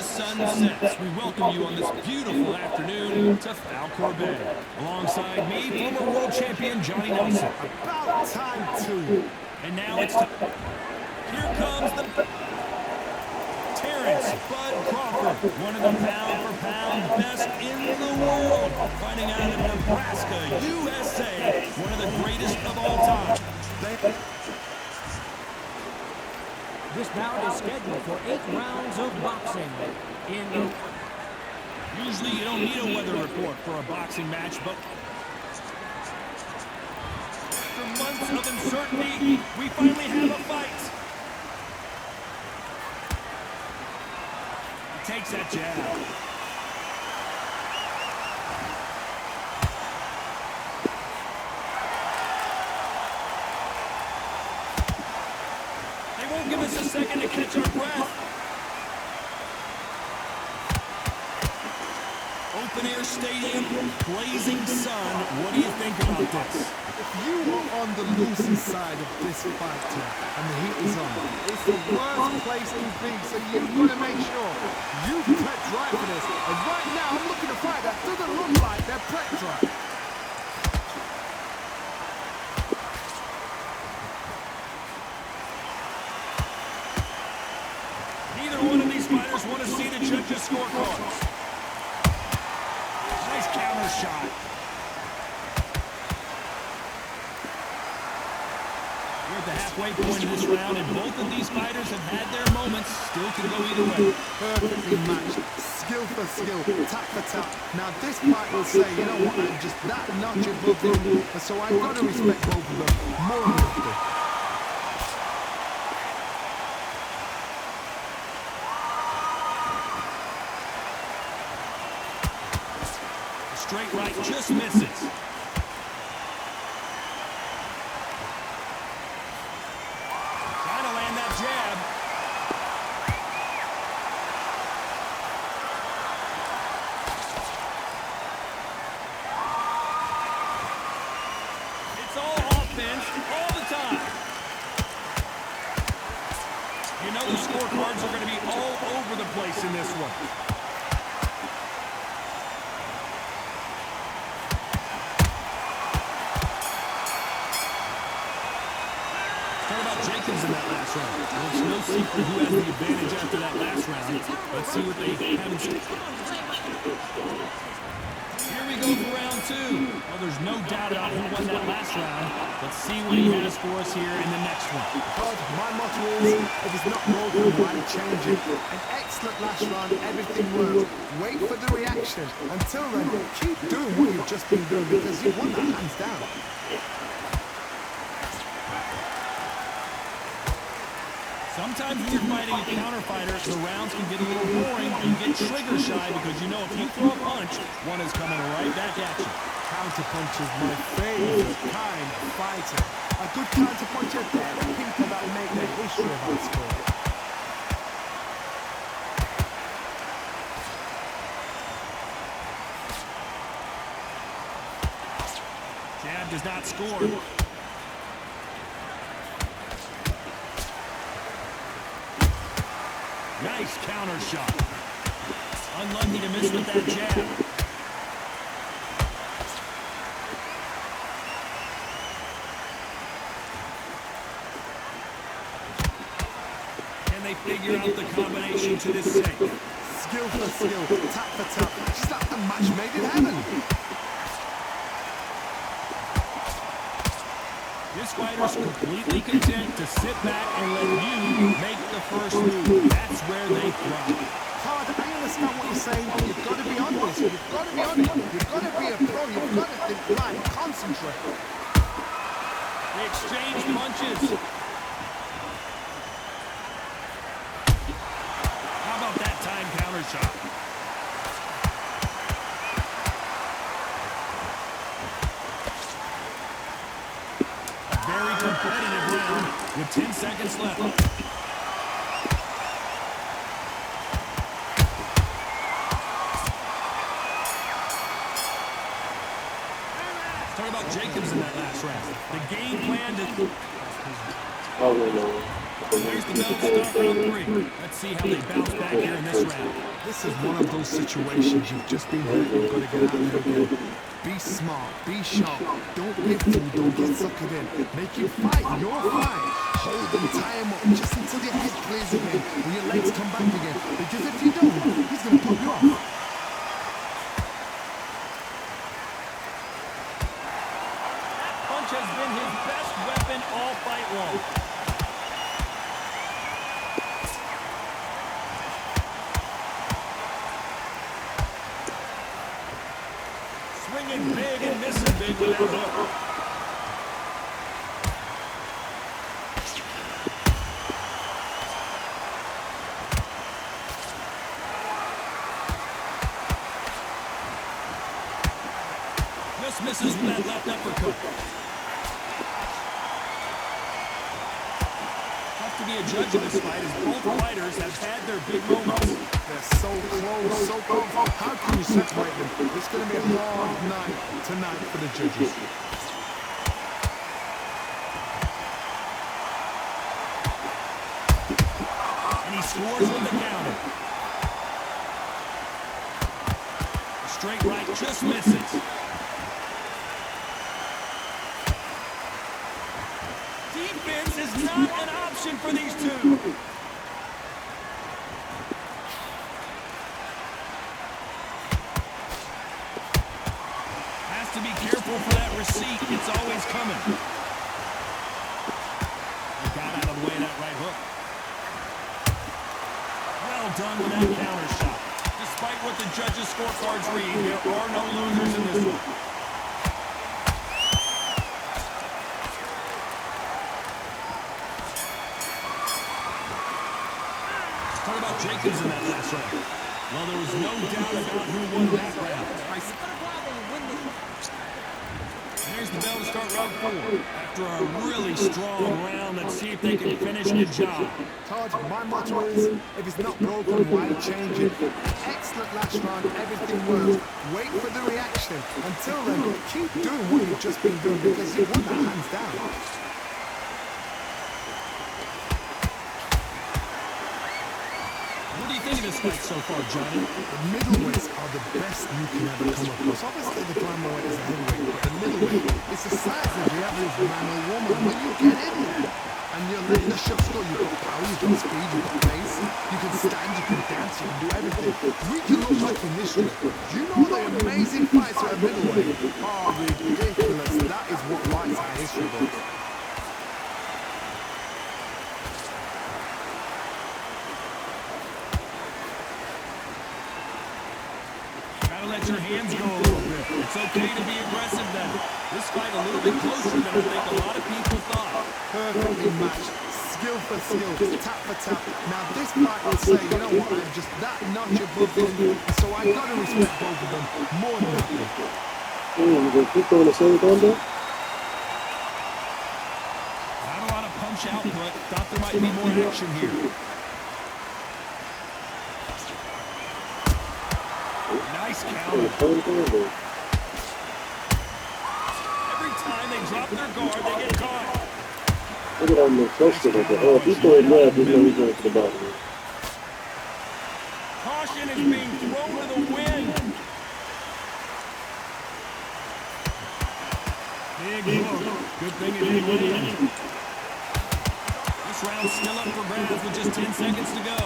sun sets, we welcome you on this beautiful afternoon to Falkor Bay. Alongside me, former world champion Johnny Nelson. About time too. And now it's time. Here comes the Terrence Bud Crawford, one of the pound-for-pound best in the world, fighting out of Nebraska, USA, one of the greatest of all time. This bout is scheduled for 8 rounds of boxing. Usually you don't need a weather report for a boxing match, but after months of uncertainty, we finally have a fight. He takes that jab. Give us a second to catch our breath. Open air stadium, blazing sun. What do you think about this? If you are on the losing side of this fight and the heat is on, it's the worst place to be, so you've got to make sure you prep dry for this. And right now, I'm looking at a fight that doesn't look like they're prep dry. One of these fighters want to see the judges' scorecards. Nice counter shot. We're at the halfway point of this round, and both of these fighters have had their moments. Still can go either way. Perfectly matched. Skill for skill, tap for tap. Now this fight will say, you know what, I'm just that notch above them, and so I've got to respect both of them more than anything. Straight right just misses. Trying to land that jab. It's all offense all the time. You know the scorecards are going to be all over the place in this one. Jacobs in that last round. Well, it's no secret who has the advantage after that last round. Let's see what they have in store. Here we go for round 2. Well, there's no doubt about who won that last round. Let's see what he has for us here in the next one. God, my motto is, if it's not broken, why change it? An excellent last round, everything worked. Wait for the reaction. Until then, keep doing what you've just been doing because you won that hands down. Sometimes when you're fighting a counter fighter, the rounds can get a little boring and you get trigger shy because you know if you throw a punch, one is coming right back at you. Counter punch is my favorite kind of fighter. A good counter puncher, they're the people that make the history of our sport. Jab does not score. Nice counter shot. Unlucky to miss with that jab. Can they figure out the combination to this safe? Skill for skill, tap for tap. Just like the match made in heaven. This fighter's completely content to sit back and let you make the first move. That's where they thrive. Hard, I understand what you're saying, but you've got to be on this. You've got to be on it. You've got to be a pro. You've got to think live, concentrate. They exchange punches. How about that time counter shot? Very competitive round with 10 seconds left. Talk about Jacobs in that last round. The game plan to... Oh, no. There's the bell to start round 3. Let's see how they bounce back here in this round. This is one of those situations you've just been hurt, you've got to get out there again. Be smart, be sharp, don't get fooled, don't get suckered in. Make you fight, you're fine. Hold them, tie them up, just until your head clears again, and your legs come back again. Because if you don't, he's going to pop you off. Punch has been his best weapon all fight long. Swinging big and missing big with that hook. Just misses with that left uppercut. Tough to be a judge of this fight as both fighters have had their big moments. They're so close, so close. How can you separate them? It's going to be a hard night tonight for the judges. And he scores with the counter. A straight right just misses. Defense is not an option for these two. Has to be careful for that receipt. It's always coming. He got out of the way of that right hook. Well done with that counter shot. Despite what the judges' scorecards read, there are no losers in this one. Talk about Jacobs in that last round. Well, there was no doubt about who won that round. There's the bell to start round 4. After a really strong round, let's see if they can finish the job. Todd, my motto is, if it's not broken, why change it? Excellent last round, everything works. Wait for the reaction. Until then, keep doing what you've just been doing because you won that hands down. What do you think of this fight so far, Johnny? The middleweights are the best you can ever come across. Obviously, the flyweight is a heavyweight, but the middleweight, it's the size of the average man or woman. When you get in there and you're letting the shots go, you've got power, you've got speed, you've got pace, you can stand, you can dance, you can do everything. We can look like in this room. Do you know the amazing fights at a middleweight? Oh, ridiculous. That is what writes our history books. Let your hands go a little bit. It's okay to be aggressive now. This fight a little bit closer than I think a lot of people thought. Perfectly matched. Skill for skill. Tap for tap. Now this fight will say, you know what, I'm just that notch above them. So I gotta respect both of them more than that. Not a lot of punch output. Thought there might be more action here. Nice counter. Every time they drop their guard, they get caught. Look at how much closer they get. Oh, if he's going mad, he's going to go to the bottom. Caution is being thrown to the wind. Big hook. Good thing it didn't land. This round's still up for grabs with just 10 seconds to go.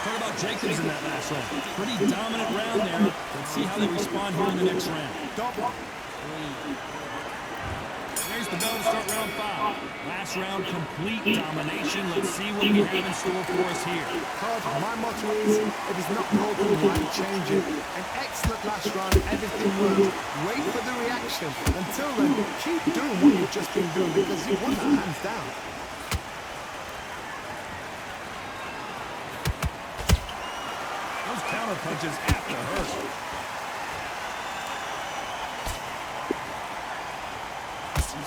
Talk about Jacobs in that last round. Pretty dominant round there. Let's see how they respond here in the next round. There's the bell to start round 5. Last round, complete domination. Let's see what we have in store for us here. Todd, my motto is, if it's not broken, why change it? An excellent last round, everything works. Wait for the reaction. Until then, keep doing what you've just been doing because you won that hands down. Those counter punches have to hurt.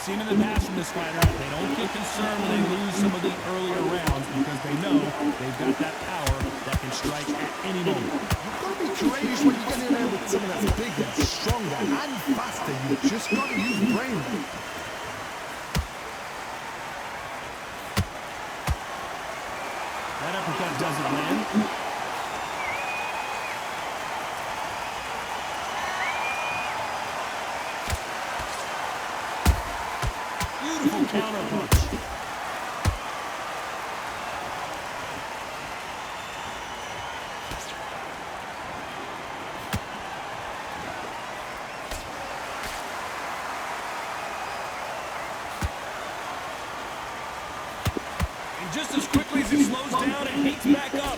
seen in the past from this fighter, they don't get concerned when they lose some of the earlier rounds because they know they've got that power that can strike at any moment. You've got to be courageous when you get in there with someone that's bigger, stronger, and faster. You've just got to use brain. That uppercut doesn't land. Beautiful counter punch. And just as quickly as it slows down, it heats back up.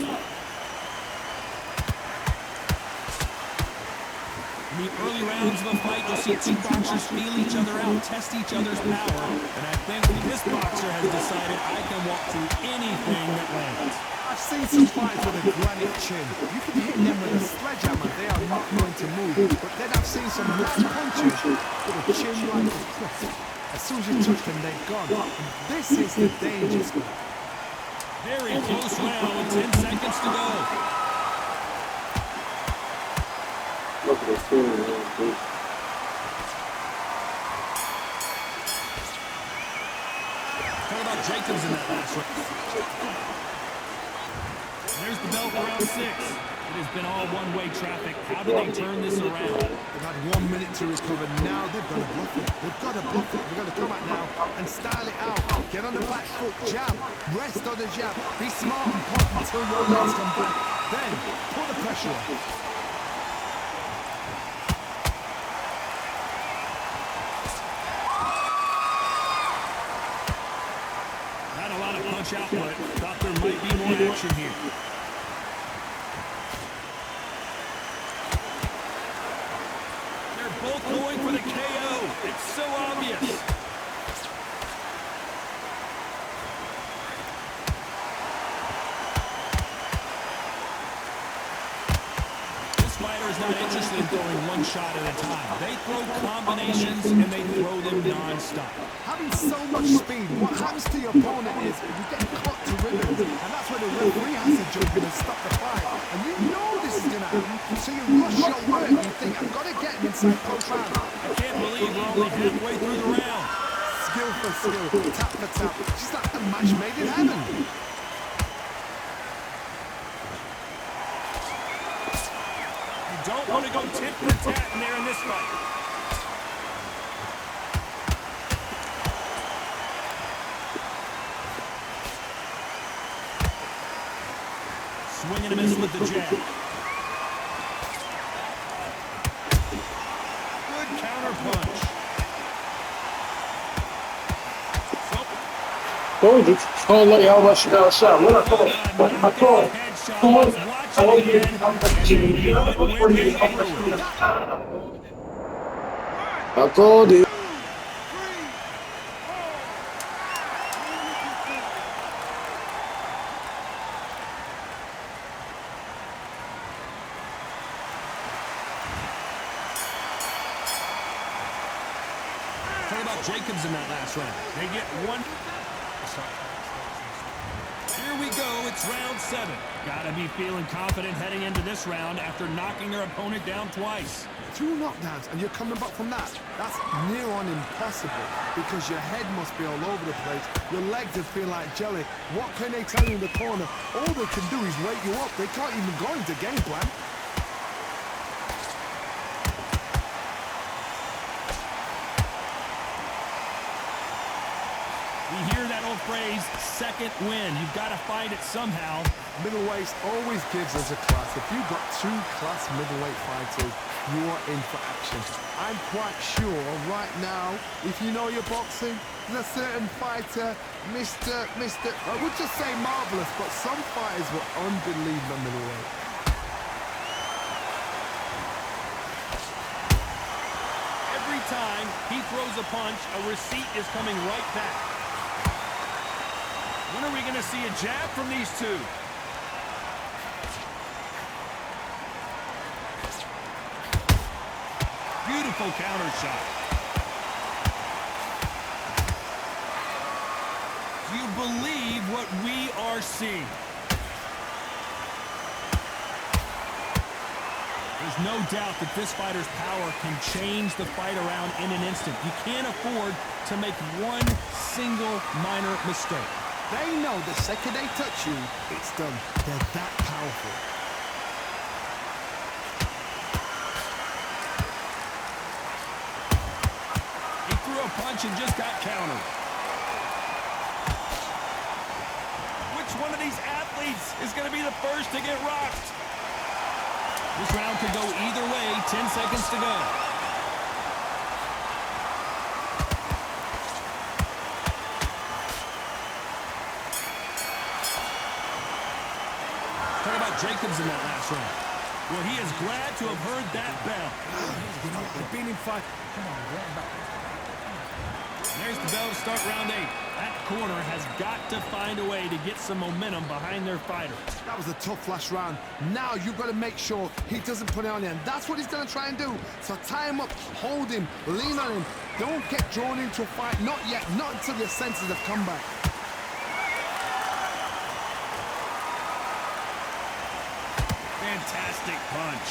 In the early rounds of a fight, you'll see two boxers feel each other out, test each other's power, and I think this boxer has decided I can walk through anything that lands. I've seen some fights with a granite chin. You can hit them with a sledgehammer, they are not going to move. But then I've seen some nice punches with a chin like a cliff. As soon as you touch them, they're gone. And this is the danger spot. Very close round with 10 seconds to go. Look at this thing, man. Talk about Jacobs in that last round. There's the bell for round 6. It has been all one-way traffic. How do they turn this around? They've had 1 minute to recover. Now they've got to bluff it. They've got to bluff it. They've got to come out now and style it out. Get on the back foot, jab. Rest on the jab. Be smart and pop until your legs come back. Then put the pressure on. Not a lot of punch output. Thought there might be more action here. They're both going for the KO. It's so obvious. This fighter is not interested in throwing one shot at a time. They throw combinations and they throw them non-stop. Having so much speed, what happens to your opponent is you get cut to ribbons, and that's where the referee has to jump in and stop the fight. And you know this is going to happen, so you rush your work. You think, I've got to get him inside close round. I can't believe we're only halfway through the round. Skill for skill, tap for tap. Just like the match made in heaven. You don't want to go tit for tat in there in this fight. Swing and a miss with the jab. Good counter punch. Told you, don't let y'all rush it outside. What I told come on, I want you to come back to you. I told you. Talk about Jacobs in that last round. They get one. Here we go. It's round 7. Gotta be feeling confident heading into this round after knocking their opponent down twice. 2 knockdowns, and you're coming back from that. That's near on impossible because your head must be all over the place. Your legs would feel like jelly. What can they tell you in the corner? All they can do is wake you up. They can't even go into game plan. We hear that old phrase, second win. You've got to find it somehow. Middleweight always gives us a class. If you've got 2 class middleweight fighters, you are in for action. I'm quite sure right now, if you know your boxing, there's a certain fighter, Mr. I would just say marvelous, but some fighters were unbelievable middleweight. Every time he throws a punch, a receipt is coming right back. When are we going to see a jab from these two? Beautiful counter shot. Do you believe what we are seeing? There's no doubt that this fighter's power can change the fight around in an instant. You can't afford to make one single minor mistake. They know the second they touch you, it's done. They're that powerful. He threw a punch and just got countered. Which one of these athletes is going to be the first to get rocked? This round could go either way. 10 seconds to go. Talk about Jacobs in that last round. Well, he is glad to have heard that bell. You know, I've been in fight. Come on, Brad. There's the bell to start round 8. That corner has got to find a way to get some momentum behind their fighter. That was a tough last round. Now you've got to make sure he doesn't put it on you, and that's what he's going to try and do. So tie him up, hold him, lean on him. Don't get drawn into a fight. Not yet. Not until your senses have come back. Fantastic punch.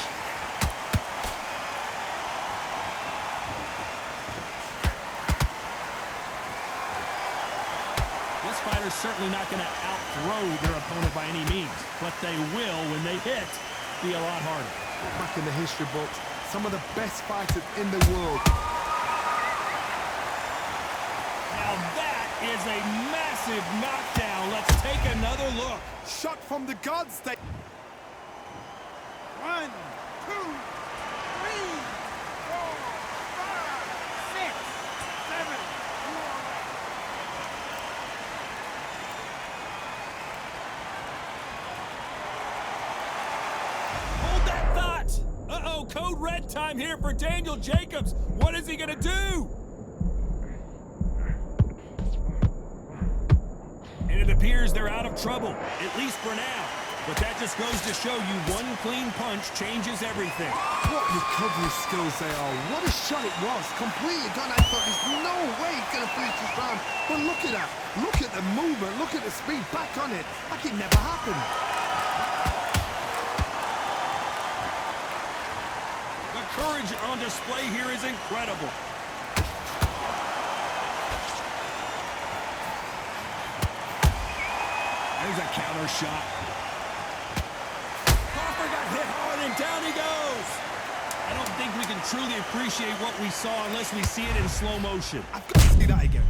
This fighter's certainly not going to outthrow their opponent by any means, but they will, when they hit, be a lot harder. Back in the history books, some of the best fighters in the world. Now that is a massive knockdown. Let's take another look. Shot from the gods. They... 1, 2, 3, 4, 5, 6, 7. Hold that thought. Uh-oh, code red time here for Daniel Jacobs. What is he going to do? And it appears they're out of trouble, at least for now. But that just goes to show you one clean punch changes everything. What recovery skills they are. What a shot it was. Completely gone. I thought there's no way he's going to finish this round. But look at that. Look at the movement. Look at the speed. Back on it. Like it never happened. The courage on display here is incredible. There's a counter shot. Crawford got hit hard and down he goes. I don't think we can truly appreciate what we saw unless we see it in slow motion. I've got to see that again.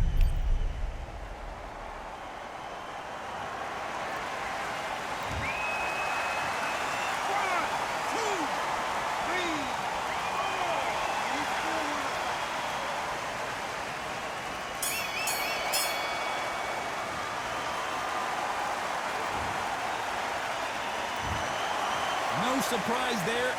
No surprise there.